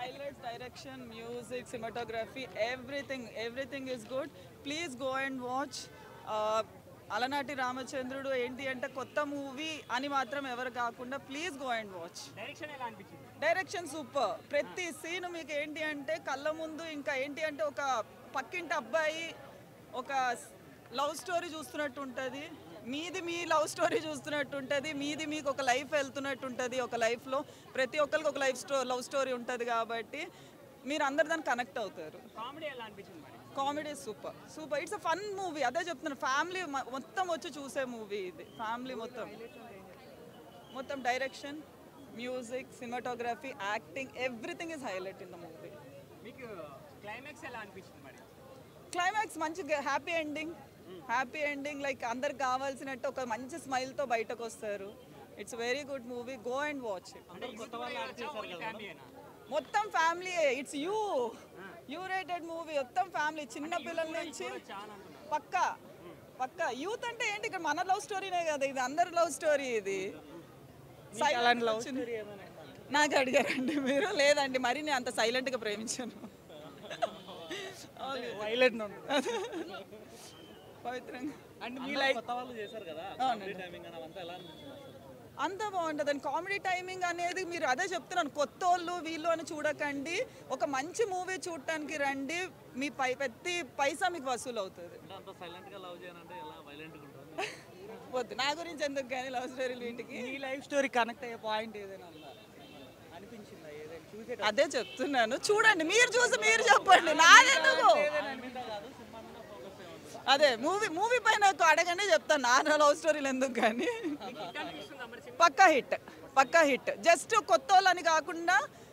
Highlights, direction, music, cinematography, everything is good. Please go and watch. అలనాటి రామచంద్రుడు ఏంటి అంటే కొత్త మూవీ అని మాత్రం ఎవరు కాకుండా please go and watch. Direction super. ప్రతి సీన్ మీకు ఏంటి అంటే కళ్ళ ముందు ఇంకా ఏంటి అంటే ఒక పక్కింటి అబ్బాయి ఒక లవ్ స్టోరీ చూస్తున్నట్టు ఉంటుంది, మీ లవ్ స్టోరీ చూస్తున్నట్టు ఉంటుంది, మీకు ఒక లైఫ్ వెళ్తున్నట్టు ఉంటుంది. ఒక లైఫ్లో ప్రతి ఒక్కరికి ఒక లవ్ స్టోరీ ఉంటుంది కాబట్టి మీరు అందరు దాన్ని కనెక్ట్ అవుతారు. Comedy super it's a fun movie. అదే చెప్తున్నాను, ఫ్యామిలీ మొత్తం వచ్చి చూసే మూవీ ఇది. ఫ్యామిలీ మొత్తం direction, music, cinematography, acting, everything is highlight in the movie. Climax మంచి హ్యాపీ ఎండింగ్ లైక్ అందరికి కావాల్సినట్టు ఒక మంచి స్మైల్తో బయటకు వస్తారు. It's very good movie. Go and watch it. మొత్తం family. It's U rated movie. మొత్తం ఫ్యామిలీ, చిన్న పిల్లల నుంచి పక్కా యూత్ అంటే ఏంటి, ఇక్కడ మన లవ్ స్టోరీనే కదా, ఇది అందరి లవ్ స్టోరీ. ఇది సైలెంట్ లవ్ స్టోరీ. నాకు అడిగారండి మీరు? లేదండి, మరి నేను అంత సైలెంట్గా ప్రేమించాను. పవిత్రంగా అంత బాగుంటుంది. అండ్ కామెడీ టైమింగ్ అనేది మీరు అదే చెప్తున్నాను, కొత్త వాళ్ళు వీళ్ళు అని చూడకండి. ఒక మంచి మూవీ చూడటానికి రండి, మీ ప్రతి పైసా మీకు వసూలు అవుతుంది. వద్దు, నా గురించి ఎందుకు కానీ లవ్ స్టోరీలు ఇంటికి. ఈ లైఫ్ స్టోరీ కనెక్ట్ అయ్యే పాయింట్ ఏదైనా అనిపించిందా? అదే చెప్తున్నాను, చూడండి, మీరు చూసి మీరు చెప్పండి, నాదెందుకు. అదే మూవీ పైన అడగండి, చెప్తాను నా లవ్ స్టోరీలు ఎందుకు కానీ. పక్కా హిట్. జస్ట్ కొత్త వాళ్ళని కాకుండా